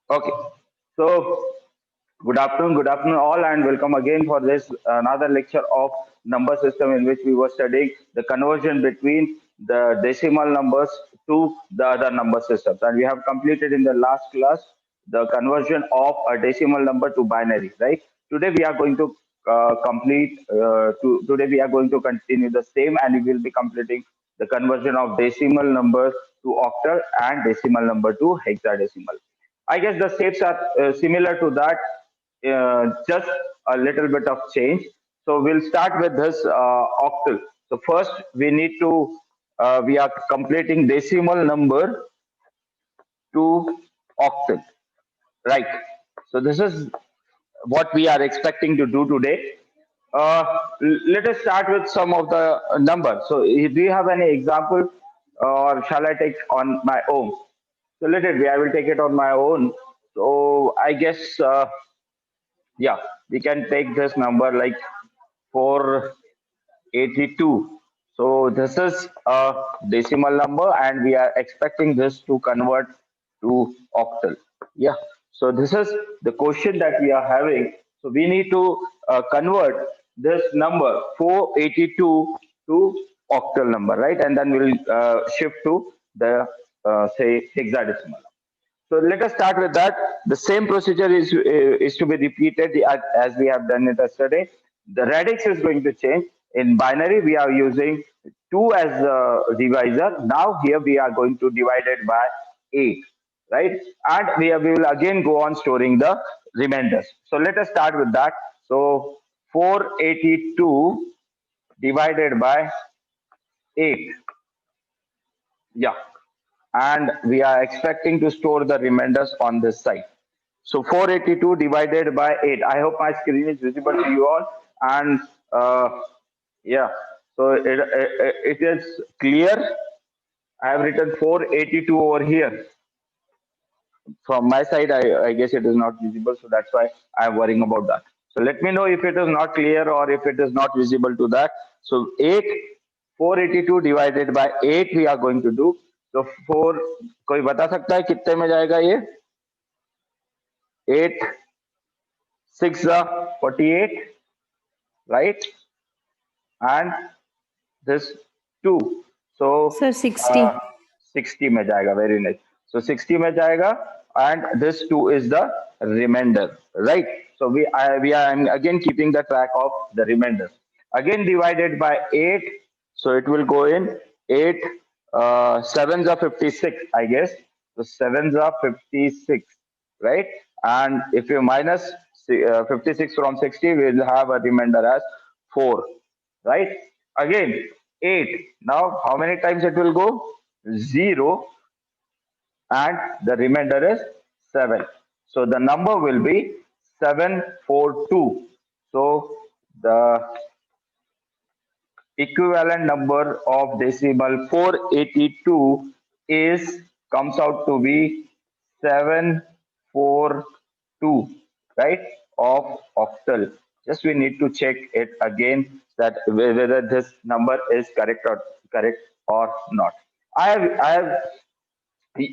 Okay. So, good afternoon, all, and welcome again for this another lecture of number system in which we were studying the conversion between the decimal numbers to the other number systems. And we have completed in the last class the conversion of a decimal number to binary. Right. Today we are going to today we are going to continue the same, and we will be completing the conversion of decimal number to octal and decimal number to hexadecimal. I guess the steps are similar to that, just a little bit of change. So we'll start with this octal. So first we need to we are completing decimal number to octal, right? So this is what we are expecting to do today. Let us start with some of the numbers. So do you have any example, or shall I take on my own? So let it be. I will take it on my own. So I guess, yeah, we can take this number like 482. So this is a decimal number, and we are expecting this to convert to octal. Yeah. So this is the question that we are having. So we need to convert this number 482 to octal number, right? And then we'll shift to the say hexadecimal. So let us start with that. The same procedure is to be repeated as we have done it yesterday. The radix is going to change. In binary, we are using 2 as a divisor. Now here we are going to divide it by 8, right? And we will again go on storing the remainders. So let us start with that. So 482 divided by 8. Yeah. And we are expecting to store the remainders on this side. So 482 divided by 8. I hope my screen is visible to you all. And yeah, so it is clear. I have written 482 over here. From my side, I guess it is not visible. So that's why I'm worrying about that. So let me know if it is not clear or if it is not visible to that. So 482 divided by 8 we are going to do. So 4, कोई बता सकता है कितने में जाएगा ये? 8 6 48, right? And this 2. So Sir, 60. 60 में जाएगा. Very nice. So 60 में जाएगा, and this 2 is the remainder, right? So we are I'm again keeping the track of the remainder. Again divided by 8, so it will go in 8 sevens are 56, I guess. So sevens are 56, right? And if you minus 56 from 60, we'll have a remainder as 4, right? Again 8. Now how many times it will go? 0, and the remainder is 7. So the number will be 742. So the equivalent number of decimal 482 is comes out to be 742, right, of octal. Just we need to check it again that whether this number is correct or not. I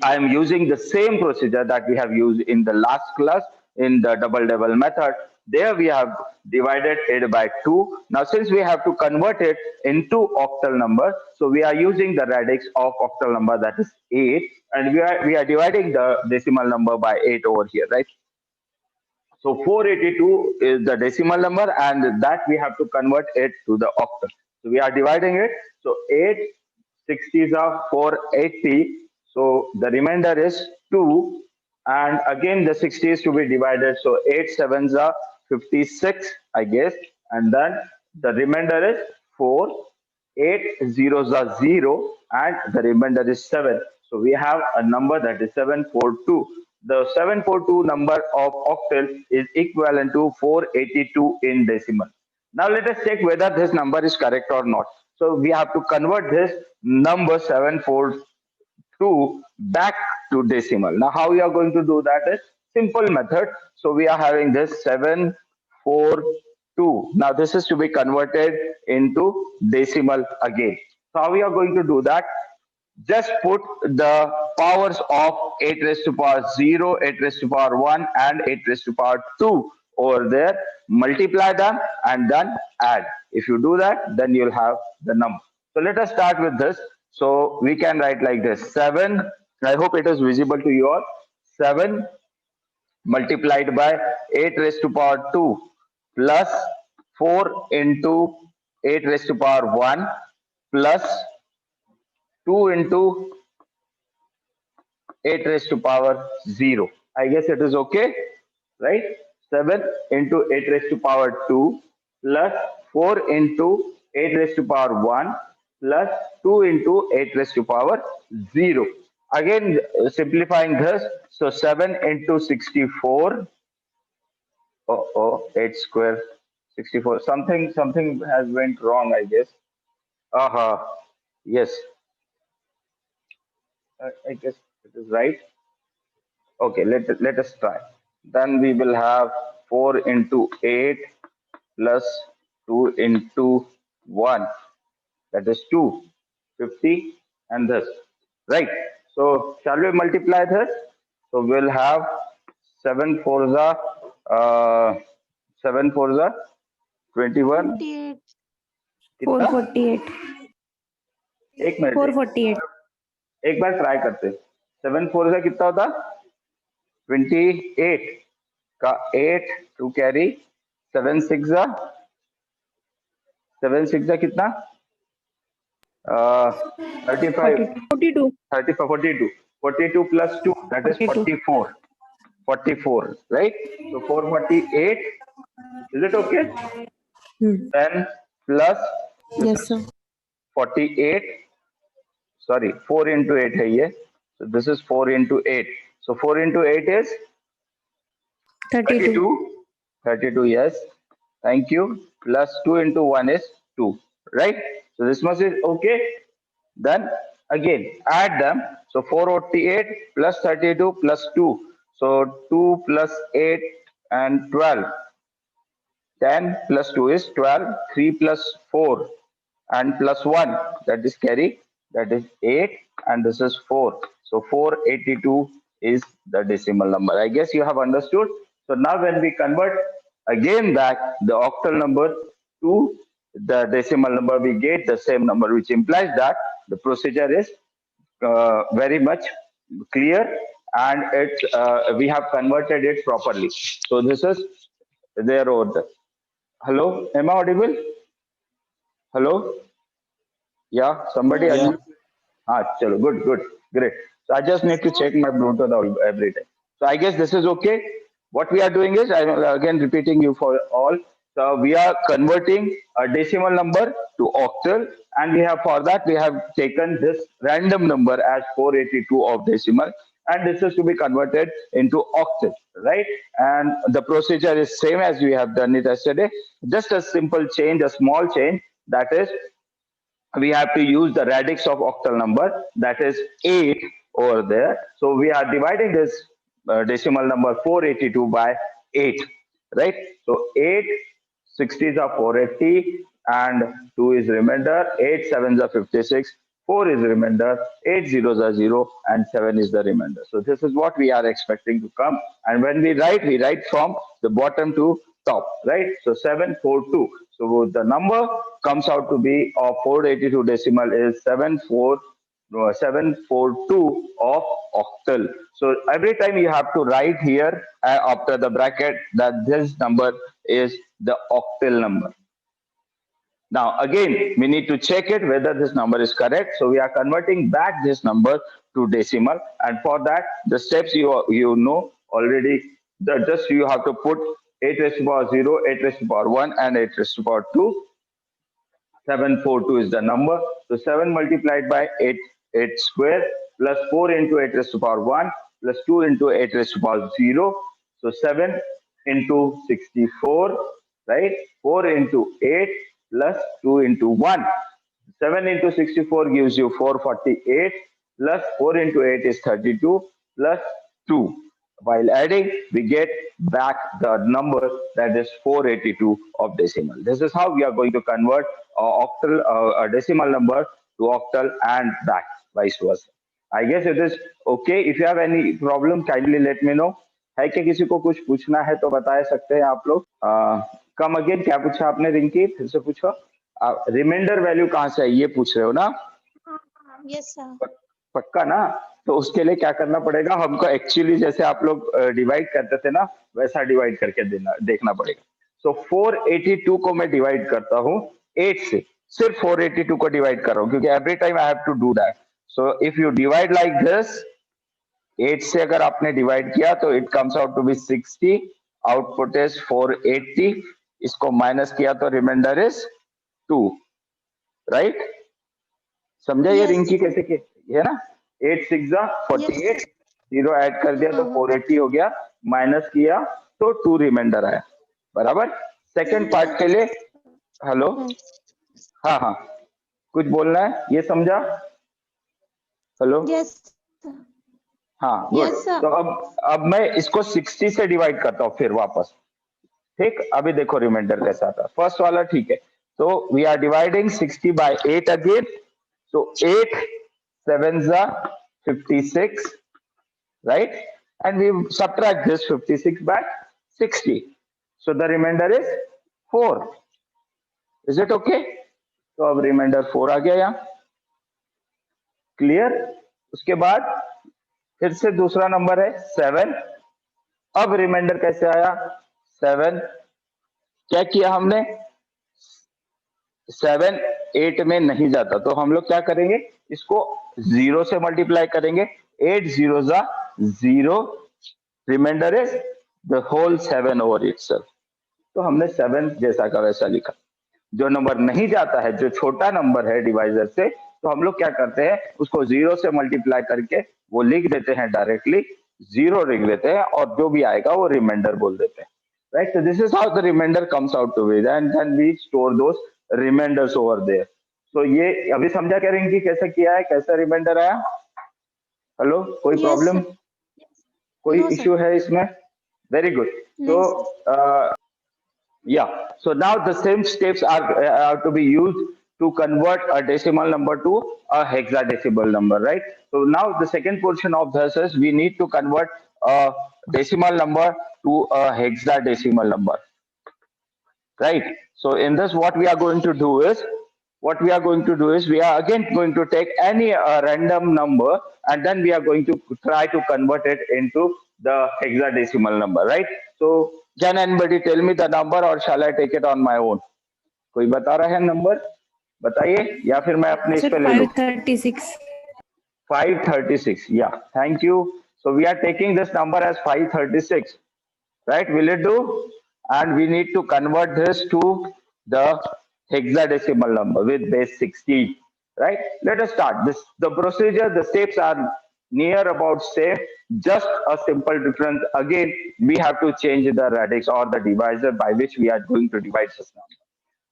am using the same procedure that we have used in the last class in the double double method. There we have divided it by 2. Now since we have to convert it into octal number, so we are using the radix of octal number, that is 8, and we are dividing the decimal number by 8 over here, right? So 482 is the decimal number, and that we have to convert it to the octal. So we are dividing it. So 8 60s are 480. So the remainder is 2. And again the 60 is to be divided. So 8 sevens are 56, I guess. And then the remainder is 4. 8 zeros are 0, and the remainder is 7. So we have a number that is 742. The 742 number of octal is equivalent to 482 in decimal. Now let us check whether this number is correct or not. So we have to convert this number 742 back to decimal. Now how we are going to do that is simple method. So we are having this 742. Now this is to be converted into decimal again. So how we are going to do that? just put the powers of 8 raised to power 0, 8 raised to power 1 and 8 raised to power 2 over there, multiply them and then add. If you do that, then you'll have the number. So let us start with this. So we can write like this: 7, I hope it is visible to you all, 7 multiplied by 8 raised to power 2 plus 4 into 8 raised to power 1 plus 2 into 8 raised to power 0. I guess it is okay, right? 7 into 8 raised to power 2 plus 4 into 8 raised to power 1 plus 2 into 8 raised to power 0. Again, simplifying this, so 7 into 64, 8 square, 64. Something has went wrong, I guess. Yes, I guess it is right. Okay, let us try. Then we will have 4 into 8 plus 2 into 1. That is 2, 50, and this. Right. So shall we multiply this? So we'll have 7 for the 7 for the 21. 48. कितना? 448. एक minute 448. एक बार try करते हैं. 7 4 का कितना होता? 28 का 8 to carry, 7 6 जा 7 6 जा कितना? 35 42. 35 42 42 plus 2, that is 44. 44, right? So 448, is it okay? Then plus Yes, sir. 48, sorry, 4 into 8 है ये. So this is 4 into 8. So 4 into 8 is 32. 32, yes. Thank you. Plus 2 into 1 is 2, right? So this much is okay. Then again, add them. So 448 plus 32 plus 2. So 2 plus 8 and 12. 10 plus 2 is 12. 3 plus 4 and plus 1, that is carry, that is 8, and this is 4. So 482 is the decimal number. I guess you have understood. So now when we convert again back the octal number to the decimal number, we get the same number, which implies that the procedure is very much clear, and we have converted it properly. So this is there over there. Hello, am I audible? Hello? Yeah, somebody Yeah. unmute. Chalo, good, great. So I just need to check my Bluetooth every time. So I guess this is okay. What we are doing is, I'm again repeating you for all. So we are converting a decimal number to octal, and we have, for that we have taken this random number as 482 of decimal, and this is to be converted into octal, right? And the procedure is same as we have done it yesterday. Just a simple change, a small change, that is, we have to use the radix of octal number, that is 8 over there. So we are dividing this decimal number 482 by 8, right? So 8 60s are 480 and 2 is remainder, 8 7s are 56, 4 is remainder, 8 zeros are 0 and 7 is the remainder. So this is what we are expecting to come, and when we write from the bottom to top, right? So 742. So the number comes out to be of 482 decimal is 742 of octal. So every time you have to write here after the bracket that this number is the octal number. Now again, we need to check it whether this number is correct. So we are converting back this number to decimal, and for that the steps you know already. Just you have to put 8 raised to power 0, 8 raised to power 1, and 8 raised to power 2. 742 is the number. So 7 multiplied by 8, 8 square, plus 4 into 8 raised to power 1, plus 2 into 8 raised to power 0. So 7 into 64, right? 4 into 8 plus 2 into 1. 7 into 64 gives you 448, plus 4 into 8 is 32, plus 2. While adding, we get back the number, that is 482 of decimal. This is how we are going to convert a decimal number to octal and back. vice versa. I guess it is okay. If you have any problem, kindly let me know. है क्या किसी को कुछ पूछना है तो बता सकते हैं आप लोग. कम अगेन, क्या पूछा आपने रिंकी, फिर से पूछो. रिमाइंडर वैल्यू कहाँ से है ये पूछ रहे हो ना? Yes sir. पक्का ना? तो उसके लिए क्या करना पड़ेगा हमको, एक्चुअली जैसे आप लोग डिवाइड करते थे ना वैसा डिवाइड करके देखना पड़ेगा. सो 482 को मैं डिवाइड करता हूँ 8 से. सिर्फ 482 को डिवाइड कर रहा हूँ क्योंकि every time I have to do that. So if you divide like this, 8 से अगर आपने डिवाइड किया तो it comes out to be 60. Output is 480. इसको माइनस किया तो रिमाइंडर इज 2. राइट? समझा ये रिंकी कैसे की है ना? 8 6 48, 0 ऐड कर दिया तो 480 हो गया, माइनस किया तो 2 रिमाइंडर आया. बराबर. सेकंड पार्ट के लिए, हेलो, हाँ हाँ कुछ बोलना है, ये समझा? हेलो. यस. हाँ गुड. तो अब मैं इसको 60 से डिवाइड करता हूँ फिर वापस. ठीक, अभी देखो रिमाइंडर कैसा आता है. फर्स्ट वाला ठीक है. तो we are dividing 60 by 8 again. So 8 7s are 56, right? And we subtract this 56 by 60. So the remainder is 4. Is it okay? तो अब remainder 4 आ गया यहाँ. क्लियर? उसके बाद फिर से दूसरा नंबर है 7. अब रिमाइंडर कैसे आया? 7. क्या किया हमने? 7 8 में नहीं जाता तो हम लोग क्या करेंगे, इसको 0 से मल्टीप्लाई करेंगे. 8 zeros are 0. Remainder is the whole 7 over itself. तो हमने 7 जैसा का वैसा लिखा. जो नंबर नहीं जाता है, जो छोटा नंबर है डिवाइजर से, तो हम लोग क्या करते हैं, उसको 0 से मल्टीप्लाई करके वो लिख देते हैं डायरेक्टली. 0 लिख देते हैं और जो भी आएगा वो रिमाइंडर बोल देते हैं. Right? So this is how the remainder comes out to be, and then we store those remainders over there. तो ये अभी समझा क्या रिंकी कैसे किया है, कैसा रिमाइंडर आया? हेलो, कोई प्रॉब्लम, कोई इश्यू है इसमें? Very good. तो yeah, so now the same steps are to be used to convert a decimal number to a hexadecimal number, right? So now the second portion of this is we need to convert a decimal number to a hexadecimal number, right? So in this what we are going to do is we are again going to take any random number and then we are going to try to convert it into the hexadecimal number, right? So can anybody tell me the number or shall I take it on my own? कोई बता रहा है number? बताइए, या फिर मैं अपने इस पे ले लूं? 536. 536. Yeah, thank you. So we are taking this number as 536, right? Will it do? And we need to convert this to the hexadecimal number with base 16, right? Let us start this. The procedure, the steps are near about same, just a simple difference. Again, we have to change the radix or the divisor by which we are going to divide this number.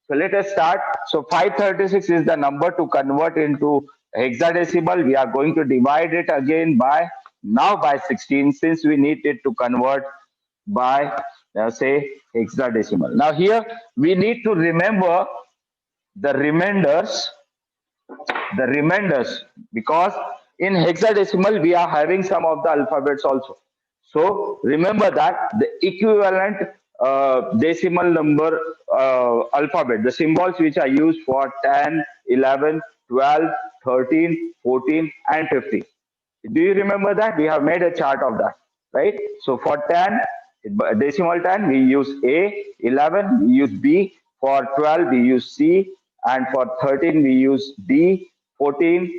So let us start. So 536 is the number to convert into hexadecimal. We are going to divide it again by 16, since we need it to convert by say hexadecimal. Now here we need to remember the remainders, because in hexadecimal we are having some of the alphabets also. So remember that the equivalent decimal number alphabet, the symbols which are used for 10, 11, 12, 13, 14 and 15. Do you remember that? We have made a chart of that, right? So for 10, decimal 10, we use A, 11, we use B, for 12, we use C, and for 13, we use D, 14,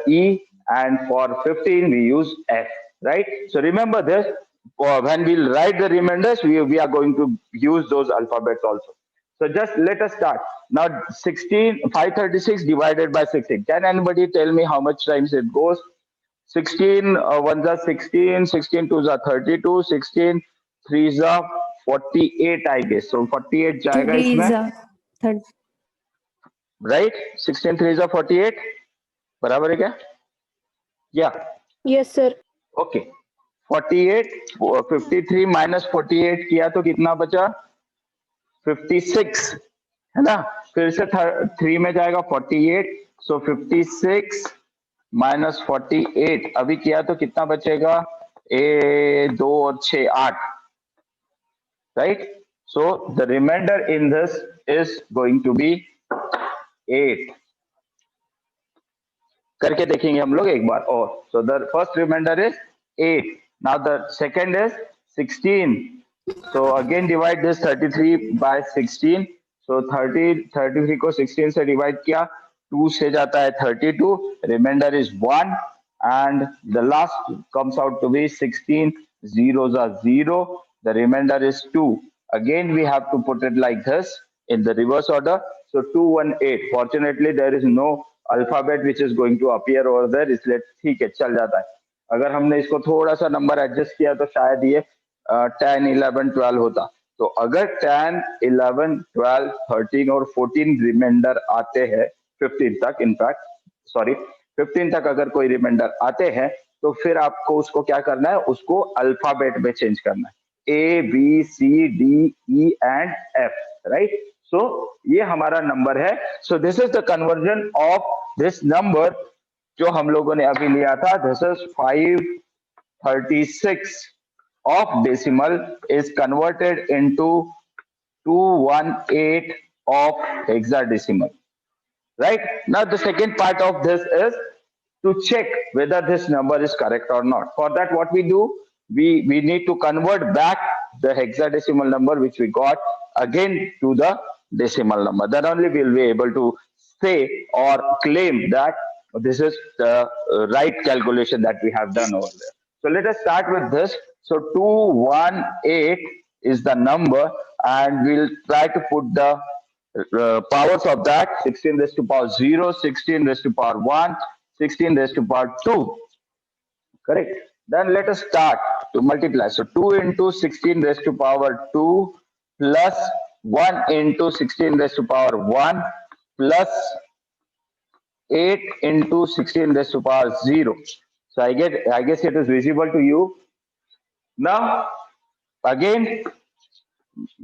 E, and for 15, we use F, right? So remember this, when we'll write the remainders, we are going to use those alphabets also. So just let us start. Now 536 divided by 16. Can anybody tell me how much times it goes? 16 ones are 16, 16 twos are 32, 16 threes are 48, I guess. So 48 जाएगा इसमें, right? 16 threes are 48. बराबर है क्या? Yeah. Yes sir. Okay. 48, 53 minus 48 किया तो कितना बचा? 56, है ना? फिर से 3 में जाएगा 48. So 56 -48 अभी किया तो कितना बचेगा? 2 और 6 8, right? So the remainder in this is going to be 8. करके देखेंगे हम लोग एक बार और. So the first remainder is 8. Now the second is 16. So again divide this 33 by 16. So 33 को 16 से divide किया, 2 से जाता है 32, remainder is 1, and the last comes out to be 16. Zeros are 0, the remainder is 2. Again we have to put it like this in the reverse order. So 218. Fortunately there is no alphabet which is going to appear over there, इसलिए ठीक है, चल जाता है. अगर हमने इसको थोड़ा सा नंबर एडजस्ट किया तो शायद ये 10 11 12 होता. तो अगर 10 11 12 13 और 14 रिमाइंडर आते हैं 15 तक, इनफैक्ट सॉरी 15 तक अगर कोई रिमाइंडर आते हैं तो फिर आपको उसको क्या करना है, उसको अल्फाबेट में चेंज करना है. A B C D E and F, right? So ये हमारा नंबर है. So this is the conversion of this number जो हम लोगों ने अभी लिया था. This is 536 of decimal is converted into 218 of hexadecimal. Right? Now the second part of this is to check whether this number is correct or not. For that what we do, we need to convert back the hexadecimal number which we got again to the decimal number. Then only we'll be able to say or claim that this is the right calculation that we have done over there. So let us start with this. So 218 is the number, and we'll try to put the powers of that: 16 raised to power 0, 16 raised to power 1, 16 raised to power 2. Correct? Then let us start to multiply. So 2 into 16 raised to power 2 plus 1 into 16 raised to power 1 plus 8 into 16 raised to power 0. So I guess it is visible to you. Now again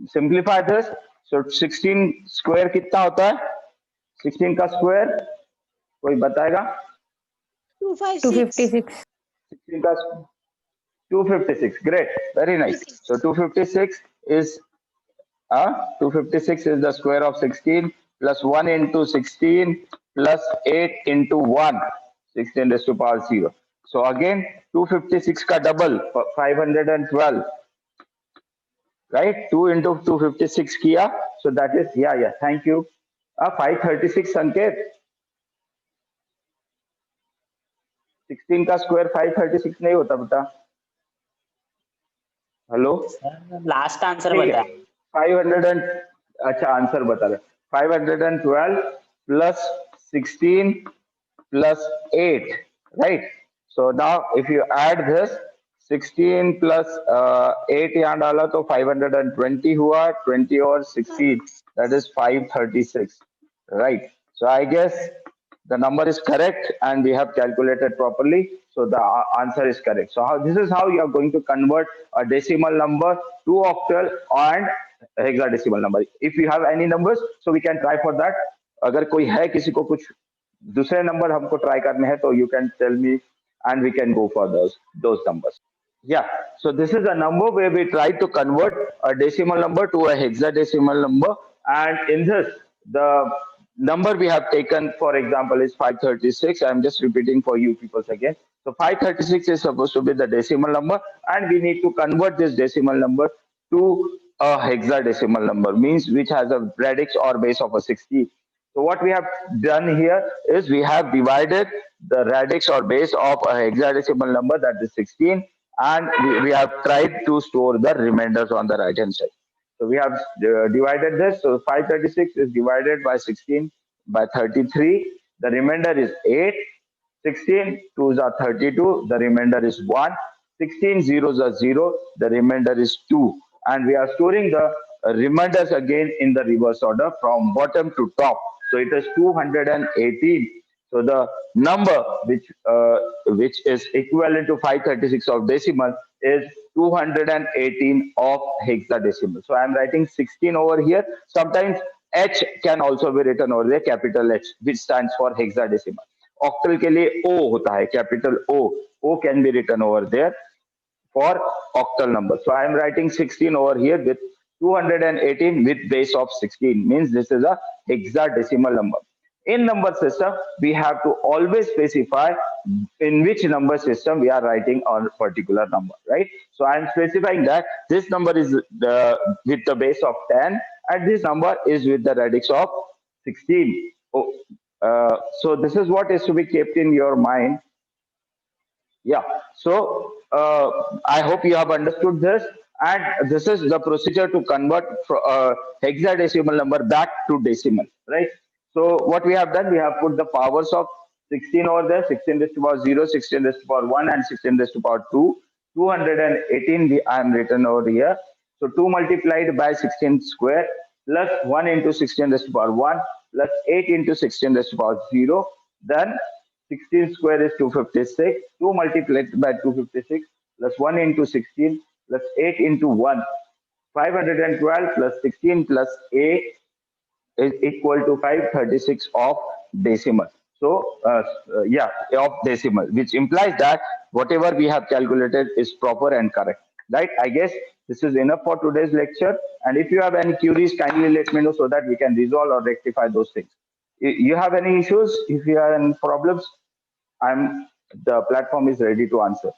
simplify this. So 16 square कितना होता है? 16 का square कोई बताएगा? 256. 16 का 256. Great, very nice. So 256 is 256 is the square of 16 plus 1 into 16 plus 8 into 1, 16 raised to power 0. So again 256 का double 512, right? 2 into 256 किया, so that is thank you. 536 संकेत. 16 का स्क्वायर 536 नहीं होता बेटा. हेलो, लास्ट आंसर बता. 500 and अच्छा answer बता रहे. 512 plus 16 plus 8, right? So now if you add this 16 plus 8 यहाँ डाला तो 520 हुआ, 20 और 16, that is 536, right? So I guess the number is correct and we have calculated properly, so the answer is correct. So this is how you are going to convert a decimal number to octal and hexadecimal number. If you have any numbers, so we can try for that. अगर कोई है किसी को कुछ दूसरे number हमको try करने हैं तो you can tell me and we can go for those numbers. Yeah, so this is a number where we try to convert a decimal number to a hexadecimal number, and in this the number we have taken for example is 536. I'm just repeating for you people again. So 536 is supposed to be the decimal number, and we need to convert this decimal number to a hexadecimal number, means which has a radix or base of a 16. So what we have done here is we have divided the radix or base of a hexadecimal number, that is 16, and we have tried to store the remainders on the right hand side. So we have divided this. So 536 is divided by 16 by 33. The remainder is 8. 16 2s are 32. The remainder is 1. 16 zeros are 0. The remainder is 2. And we are storing the remainders again in the reverse order from bottom to top. So it is 218. So the number which is equivalent to 536 of decimal is 218 of hexadecimal. So I am writing 16 over here. Sometimes H can also be written over there, capital H, which stands for hexadecimal. octal के लिए O होता है, capital O can be written over there for octal number. So I am writing 16 over here with 218 with base of 16, means this is a hexadecimal number. In number system, we have to always specify in which number system we are writing on particular number, right? So I am specifying that this number is with the base of 10 and this number is with the radix of 16. So this is what is to be kept in your mind. Yeah. So I hope you have understood this. And this is the procedure to convert hexadecimal number back to decimal, right? So what we have done, we have put the powers of 16 over there, 16 raised to power 0, 16 raised to power 1, and 16 raised to power 2. 218 I am written over here. So 2 multiplied by 16 square plus 1 into 16 raised to power 1 plus 8 into 16 raised to power 0. Then 16 square is 256. 2 multiplied by 256 plus 1 into 16 plus 8 into 1. 512 plus 16 plus 8 is equal to 536 of decimal. So, yeah, of decimal, which implies that whatever we have calculated is proper and correct. Right? I guess this is enough for today's lecture. And if you have any queries, kindly let me know so that we can resolve or rectify those things. You have any issues? If you have any problems, the platform is ready to answer.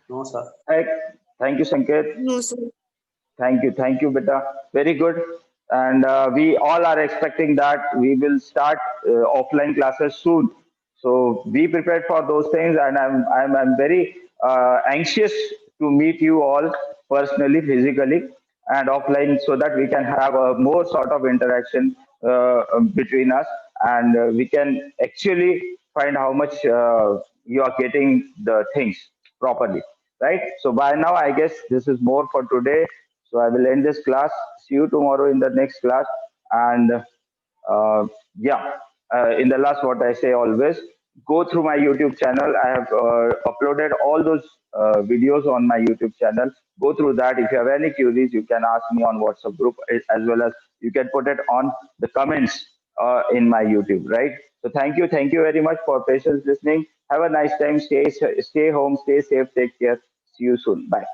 No, sir. Thank you, Sanket. No, sir. Thank you, beta. Very good. And we all are expecting that we will start offline classes soon. So be prepared for those things. And I'm very anxious to meet you all personally, physically, and offline, so that we can have a more sort of interaction between us, and we can actually find how much you are getting the things properly, right? So by now, I guess this is more for today. So I will end this class. See you tomorrow in the next class. And yeah, in the last, what I say always, go through my YouTube channel. I have uploaded all those videos on my YouTube channel. Go through that. If you have any queries, you can ask me on WhatsApp group, as well as you can put it on the comments in my YouTube, right? So thank you very much for patience listening. Have a nice time. Stay home, stay safe, take care. See you soon. Bye.